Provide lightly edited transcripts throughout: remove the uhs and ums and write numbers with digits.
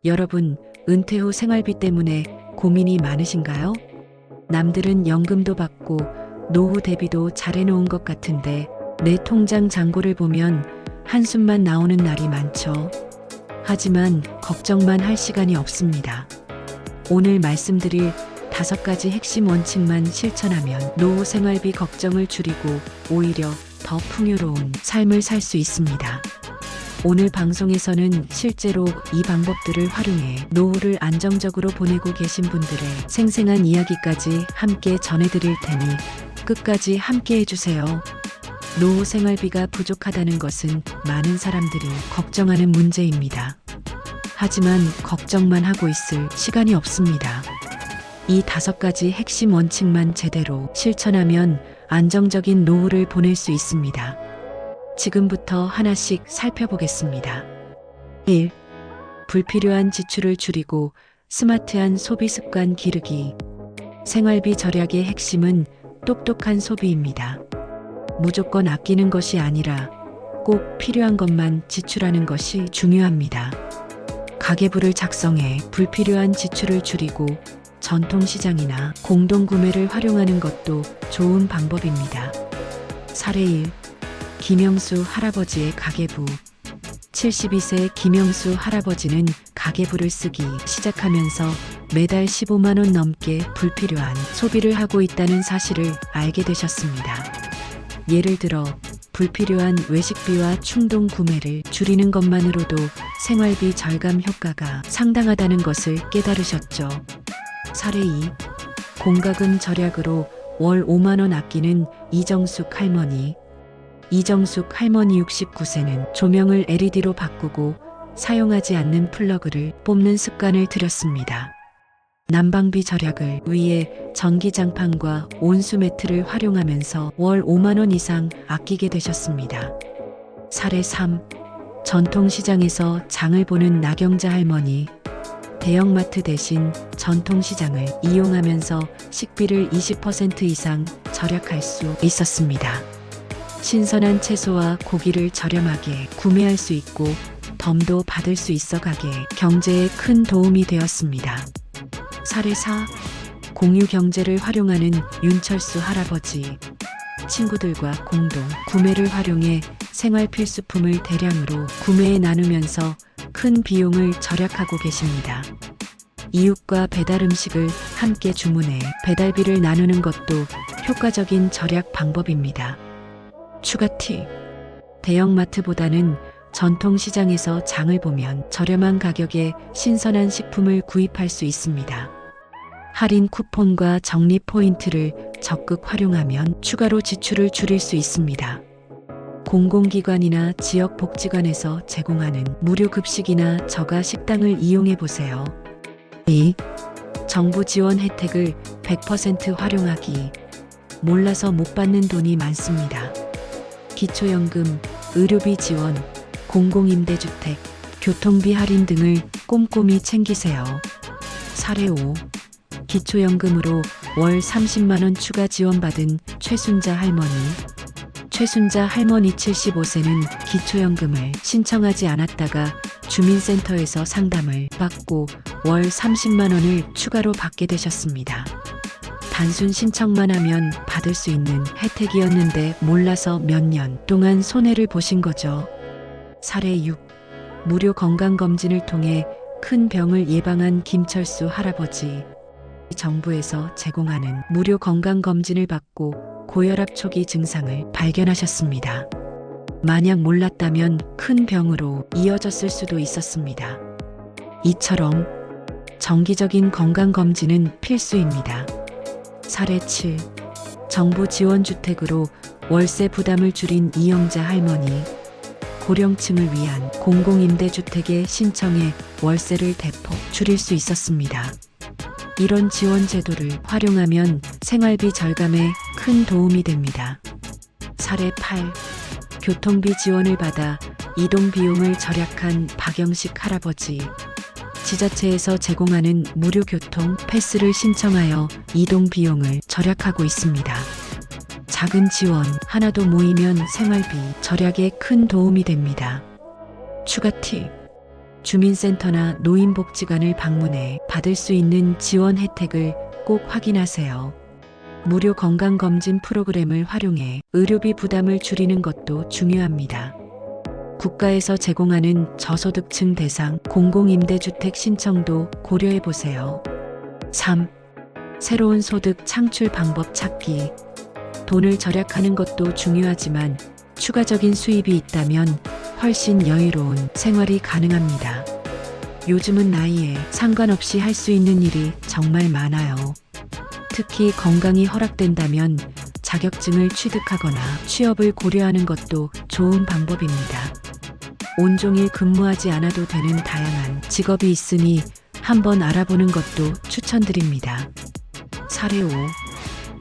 여러분, 은퇴 후 생활비 때문에 고민이 많으신가요? 남들은 연금도 받고 노후 대비도 잘해놓은 것 같은데 내 통장 잔고를 보면 한숨만 나오는 날이 많죠. 하지만 걱정만 할 시간이 없습니다. 오늘 말씀드릴 5가지 핵심 원칙만 실천하면 노후 생활비 걱정을 줄이고 오히려 더 풍요로운 삶을 살 수 있습니다. 오늘 방송에서는 실제로 이 방법들을 활용해 노후를 안정적으로 보내고 계신 분들의 생생한 이야기까지 함께 전해드릴 테니 끝까지 함께 해주세요. 노후 생활비가 부족하다는 것은 많은 사람들이 걱정하는 문제입니다. 하지만 걱정만 하고 있을 시간이 없습니다. 이 5가지 핵심 원칙만 제대로 실천하면 안정적인 노후를 보낼 수 있습니다. 지금부터 하나씩 살펴보겠습니다. 1. 불필요한 지출을 줄이고 스마트한 소비 습관 기르기. 생활비 절약의 핵심은 똑똑한 소비입니다. 무조건 아끼는 것이 아니라 꼭 필요한 것만 지출하는 것이 중요합니다. 가계부를 작성해 불필요한 지출을 줄이고 전통시장이나 공동구매를 활용하는 것도 좋은 방법입니다. 사례 1. 김영수 할아버지의 가계부. 72세 김영수 할아버지는 가계부를 쓰기 시작하면서 매달 15만 원 넘게 불필요한 소비를 하고 있다는 사실을 알게 되셨습니다. 예를 들어 불필요한 외식비와 충동 구매를 줄이는 것만으로도 생활비 절감 효과가 상당하다는 것을 깨달으셨죠. 사례 2. 공과금 절약으로 월 5만 원 아끼는 이정숙 할머니. 이정숙 할머니 69세는 조명을 LED로 바꾸고 사용하지 않는 플러그를 뽑는 습관을 들였습니다. 난방비 절약을 위해 전기장판과 온수 매트를 활용하면서 월 5만 원 이상 아끼게 되셨습니다. 사례 3. 전통시장에서 장을 보는 나경자 할머니. 대형마트 대신 전통시장을 이용하면서 식비를 20% 이상 절약할 수 있었습니다. 신선한 채소와 고기를 저렴하게 구매할 수 있고 덤도 받을 수 있어 가게 경제에 큰 도움이 되었습니다. 사례 4. 공유 경제를 활용하는 윤철수 할아버지. 친구들과 공동 구매를 활용해 생활 필수품을 대량으로 구매해 나누면서 큰 비용을 절약하고 계십니다. 이웃과 배달 음식을 함께 주문해 배달비를 나누는 것도 효과적인 절약 방법입니다. 추가 팁. 대형마트보다는 전통시장에서 장을 보면 저렴한 가격에 신선한 식품을 구입할 수 있습니다. 할인 쿠폰과 적립 포인트를 적극 활용하면 추가로 지출을 줄일 수 있습니다. 공공기관이나 지역복지관에서 제공하는 무료 급식이나 저가 식당을 이용해 보세요. 2. 정부 지원 혜택을 100% 활용하기. 몰라서 못 받는 돈이 많습니다. 기초연금, 의료비 지원, 공공임대주택, 교통비 할인 등을 꼼꼼히 챙기세요. 사례 5. 기초연금으로 월 30만 원 추가 지원받은 최순자 할머니. 최순자 할머니 75세는 기초연금을 신청하지 않았다가 주민센터에서 상담을 받고 월 30만 원을 추가로 받게 되셨습니다. 단순 신청만 하면 받을 수 있는 혜택이었는데 몰라서 몇 년 동안 손해를 보신 거죠. 사례 6. 무료 건강검진을 통해 큰 병을 예방한 김철수 할아버지. 정부에서 제공하는 무료 건강검진을 받고 고혈압 초기 증상을 발견하셨습니다. 만약 몰랐다면 큰 병으로 이어졌을 수도 있었습니다. 이처럼 정기적인 건강검진은 필수입니다. 사례 7. 정부 지원주택으로 월세 부담을 줄인 이영자 할머니. 고령층을 위한 공공임대주택에 신청해 월세를 대폭 줄일 수 있었습니다. 이런 지원 제도를 활용하면 생활비 절감에 큰 도움이 됩니다. 사례 8. 교통비 지원을 받아 이동 비용을 절약한 박영식 할아버지. 지자체에서 제공하는 무료 교통 패스를 신청하여 이동 비용을 절약하고 있습니다. 작은 지원 하나도 모이면 생활비 절약에 큰 도움이 됩니다. 추가 팁. 주민센터나 노인복지관을 방문해 받을 수 있는 지원 혜택을 꼭 확인하세요. 무료 건강검진 프로그램을 활용해 의료비 부담을 줄이는 것도 중요합니다. 국가에서 제공하는 저소득층 대상 공공임대주택 신청도 고려해 보세요. 3. 새로운 소득 창출 방법 찾기. 돈을 절약하는 것도 중요하지만 추가적인 수입이 있다면 훨씬 여유로운 생활이 가능합니다. 요즘은 나이에 상관없이 할 수 있는 일이 정말 많아요. 특히 건강이 허락된다면 자격증을 취득하거나 취업을 고려하는 것도 좋은 방법입니다. 온종일 근무하지 않아도 되는 다양한 직업이 있으니 한번 알아보는 것도 추천드립니다. 사례 5.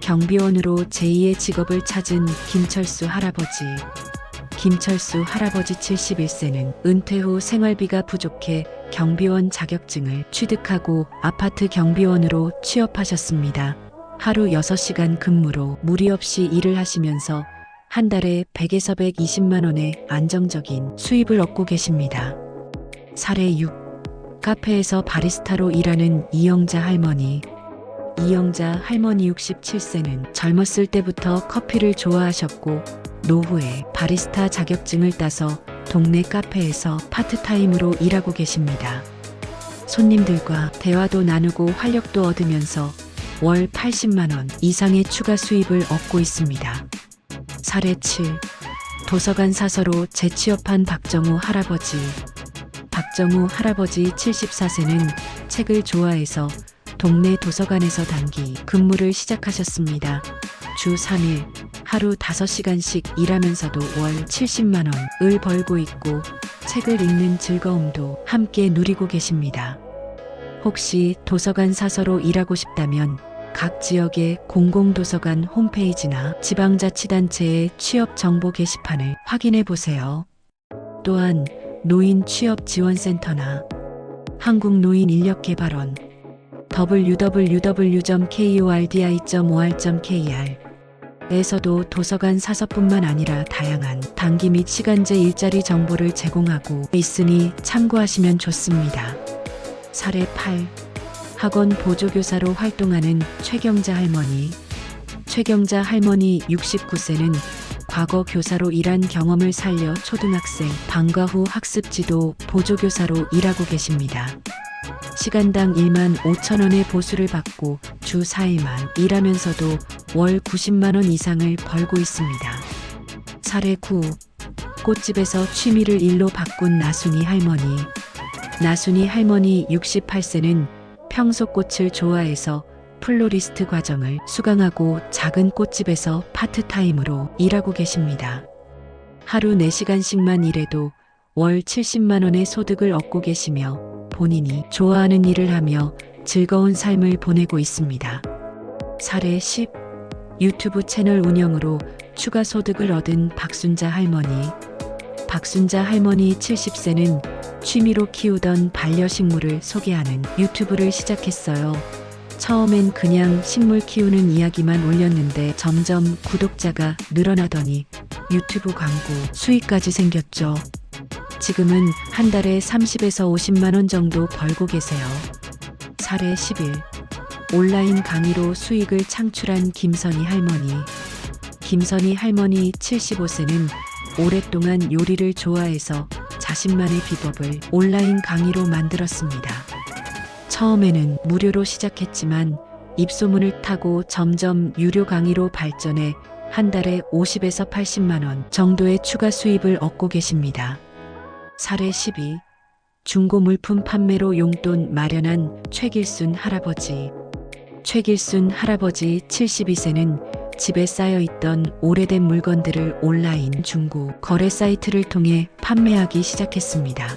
경비원으로 제2의 직업을 찾은 김철수 할아버지. 김철수 할아버지 71세는 은퇴 후 생활비가 부족해 경비원 자격증을 취득하고 아파트 경비원으로 취업하셨습니다. 하루 6시간 근무로 무리 없이 일을 하시면서 한 달에 100에서 120만 원의 안정적인 수입을 얻고 계십니다. 사례 6. 카페에서 바리스타로 일하는 이영자 할머니. 이영자 할머니 67세는 젊었을 때부터 커피를 좋아하셨고 노후에 바리스타 자격증을 따서 동네 카페에서 파트타임으로 일하고 계십니다. 손님들과 대화도 나누고 활력도 얻으면서 월 80만 원 이상의 추가 수입을 얻고 있습니다. 사례 7. 도서관 사서로 재취업한 박정우 할아버지. 박정우 할아버지 74세는 책을 좋아해서 동네 도서관에서 단기 근무를 시작하셨습니다. 주 3일 하루 5시간씩 일하면서도 월 70만 원을 벌고 있고 책을 읽는 즐거움도 함께 누리고 계십니다. 혹시 도서관 사서로 일하고 싶다면 각 지역의 공공도서관 홈페이지나 지방자치단체의 취업 정보 게시판을 확인해 보세요. 또한 노인 취업 지원센터나 한국노인인력개발원 www.kordi.or.kr 에서도 도서관 사서뿐만 아니라 다양한 단기 및 시간제 일자리 정보를 제공하고 있으니 참고하시면 좋습니다. 사례 8. 학원 보조교사로 활동하는 최경자 할머니. 최경자 할머니 69세는 과거 교사로 일한 경험을 살려 초등학생 방과 후 학습지도 보조교사로 일하고 계십니다. 시간당 1만 5천 원의 보수를 받고 주 4일만 일하면서도 월 90만 원 이상을 벌고 있습니다. 사례 9. 꽃집에서 취미를 일로 바꾼 나순이 할머니. 나순이 할머니 68세는 평소 꽃을 좋아해서 플로리스트 과정을 수강하고 작은 꽃집에서 파트타임으로 일하고 계십니다. 하루 4시간씩만 일해도 월 70만 원의 소득을 얻고 계시며 본인이 좋아하는 일을 하며 즐거운 삶을 보내고 있습니다. 사례 10. 유튜브 채널 운영으로 추가 소득을 얻은 박순자 할머니. 박순자 할머니 70세는 취미로 키우던 반려식물을 소개하는 유튜브를 시작했어요. 처음엔 그냥 식물 키우는 이야기만 올렸는데 점점 구독자가 늘어나더니 유튜브 광고 수익까지 생겼죠. 지금은 한 달에 30에서 50만 원 정도 벌고 계세요. 사례 11. 온라인 강의로 수익을 창출한 김선희 할머니. 김선희 할머니 75세는 오랫동안 요리를 좋아해서 자신만의 비법을 온라인 강의로 만들었습니다. 처음에는 무료로 시작했지만 입소문을 타고 점점 유료 강의로 발전해 한 달에 50에서 80만 원 정도의 추가 수입을 얻고 계십니다. 사례 12. 중고 물품 판매로 용돈 마련한 최길순 할아버지. 최길순 할아버지 72세는 집에 쌓여있던 오래된 물건들을 온라인 중고 거래 사이트를 통해 판매하기 시작했습니다.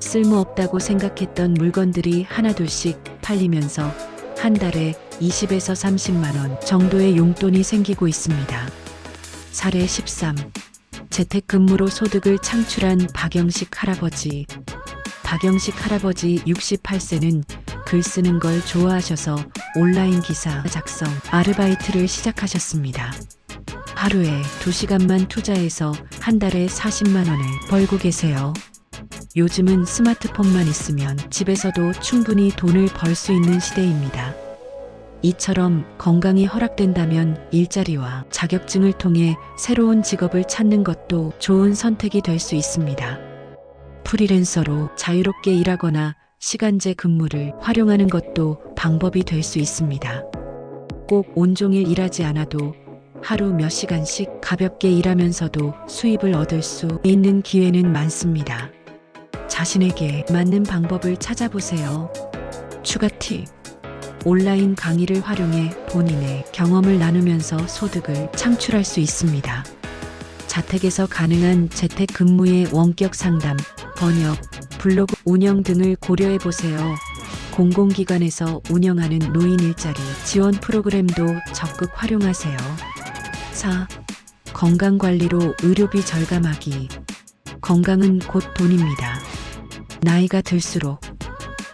쓸모없다고 생각했던 물건들이 하나둘씩 팔리면서 한 달에 20에서 30만 원 정도의 용돈이 생기고 있습니다. 사례 13. 재택근무로 소득을 창출한 박영식 할아버지. 박영식 할아버지 68세는 글 쓰는 걸 좋아하셔서 온라인 기사 작성 아르바이트를 시작하셨습니다. 하루에 2시간만 투자해서 한 달에 40만 원을 벌고 계세요. 요즘은 스마트폰만 있으면 집에서도 충분히 돈을 벌 수 있는 시대입니다. 이처럼 건강이 허락된다면 일자리와 자격증을 통해 새로운 직업을 찾는 것도 좋은 선택이 될 수 있습니다. 프리랜서로 자유롭게 일하거나 시간제 근무를 활용하는 것도 방법이 될 수 있습니다. 꼭 온종일 일하지 않아도 하루 몇 시간씩 가볍게 일하면서도 수입을 얻을 수 있는 기회는 많습니다. 자신에게 맞는 방법을 찾아보세요. 추가 팁. 온라인 강의를 활용해 본인의 경험을 나누면서 소득을 창출할 수 있습니다. 자택에서 가능한 재택 근무의 원격 상담, 번역, 블로그 운영 등을 고려해 보세요. 공공기관에서 운영하는 노인 일자리 지원 프로그램도 적극 활용하세요. 4. 건강관리로 의료비 절감하기. 건강은 곧 돈입니다. 나이가 들수록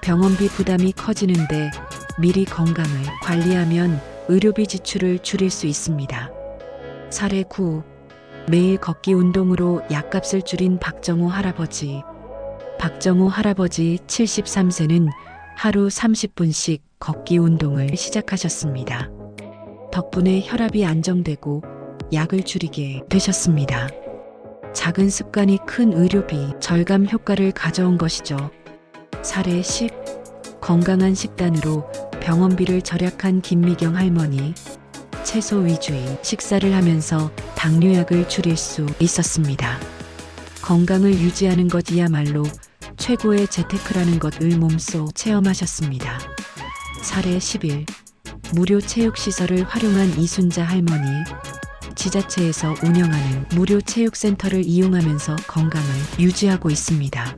병원비 부담이 커지는데 미리 건강을 관리하면 의료비 지출을 줄일 수 있습니다. 사례 9. 매일 걷기 운동으로 약값을 줄인 박정호 할아버지. 박정호 할아버지 73세는 하루 30분씩 걷기 운동을 시작하셨습니다. 덕분에 혈압이 안정되고 약을 줄이게 되셨습니다. 작은 습관이 큰 의료비 절감 효과를 가져온 것이죠. 사례 10. 건강한 식단으로 병원비를 절약한 김미경 할머니. 채소 위주의 식사를 하면서 당뇨약을 줄일 수 있었습니다. 건강을 유지하는 것이야말로 최고의 재테크라는 것을 몸소 체험하셨습니다. 사례 11. 무료 체육시설을 활용한 이순자 할머니. 지자체에서 운영하는 무료 체육센터를 이용하면서 건강을 유지하고 있습니다.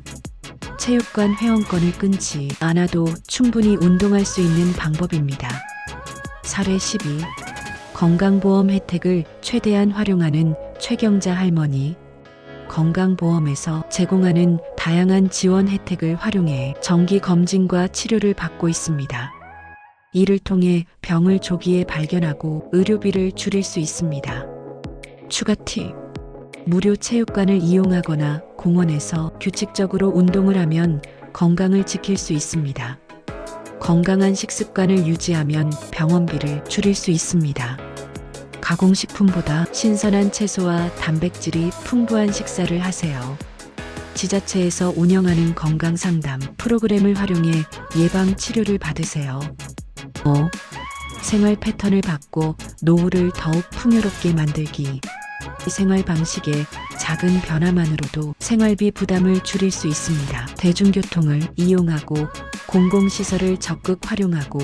체육관 회원권을 끊지 않아도 충분히 운동할 수 있는 방법입니다. 사례 12. 건강보험 혜택을 최대한 활용하는 최경자 할머니. 건강보험에서 제공하는 다양한 지원 혜택을 활용해 정기검진과 치료를 받고 있습니다. 이를 통해 병을 조기에 발견하고 의료비를 줄일 수 있습니다. 추가 팁. 무료 체육관을 이용하거나 공원에서 규칙적으로 운동을 하면 건강을 지킬 수 있습니다. 건강한 식습관을 유지하면 병원비를 줄일 수 있습니다. 가공식품보다 신선한 채소와 단백질이 풍부한 식사를 하세요. 지자체에서 운영하는 건강상담 프로그램을 활용해 예방치료를 받으세요. 5. 생활 패턴을 바꿔 노후를 더욱 풍요롭게 만들기. 생활 방식의 작은 변화만으로도 생활비 부담을 줄일 수 있습니다. 대중교통을 이용하고 공공시설을 적극 활용하고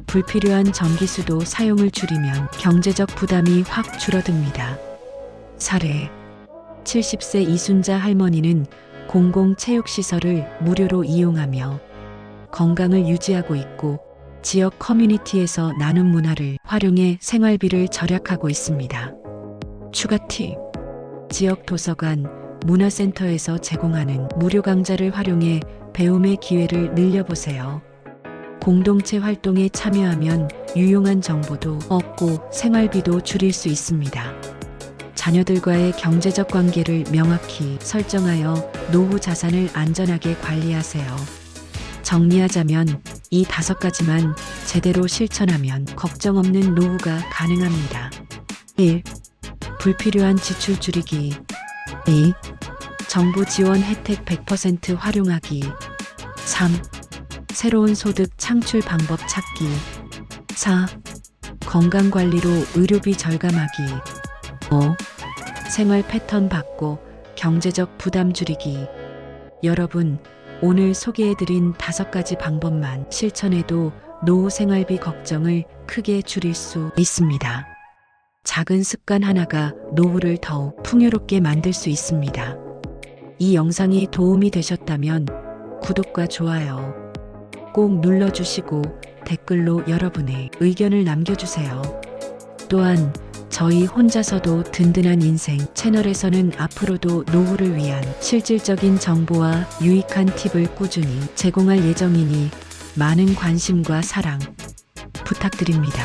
불필요한 전기수도 사용을 줄이면 경제적 부담이 확 줄어듭니다. 사례. 70세 이순자 할머니는 공공체육시설을 무료로 이용하며 건강을 유지하고 있고 지역 커뮤니티에서 나눔 문화를 활용해 생활비를 절약하고 있습니다. 추가 팁. 지역 도서관, 문화센터에서 제공하는 무료 강좌를 활용해 배움의 기회를 늘려보세요. 공동체 활동에 참여하면 유용한 정보도 얻고 생활비도 줄일 수 있습니다. 자녀들과의 경제적 관계를 명확히 설정하여 노후 자산을 안전하게 관리하세요. 정리하자면 이 5가지만 제대로 실천하면 걱정 없는 노후가 가능합니다. 1. 불필요한 지출 줄이기. 2. 정부 지원 혜택 100% 활용하기. 3. 새로운 소득 창출 방법 찾기. 4. 건강관리로 의료비 절감하기. 5. 생활 패턴 바꿔 경제적 부담 줄이기. 여러분, 오늘 소개해드린 5가지 방법만 실천해도 노후 생활비 걱정을 크게 줄일 수 있습니다. 작은 습관 하나가 노후를 더욱 풍요롭게 만들 수 있습니다. 이 영상이 도움이 되셨다면 구독과 좋아요 꼭 눌러주시고 댓글로 여러분의 의견을 남겨주세요. 또한 저희 혼자서도 든든한 인생 채널에서는 앞으로도 노후를 위한 실질적인 정보와 유익한 팁을 꾸준히 제공할 예정이니 많은 관심과 사랑 부탁드립니다.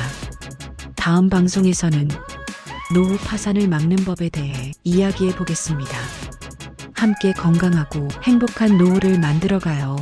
다음 방송에서는 노후 파산을 막는 법에 대해 이야기해 보겠습니다. 함께 건강하고 행복한 노후를 만들어가요.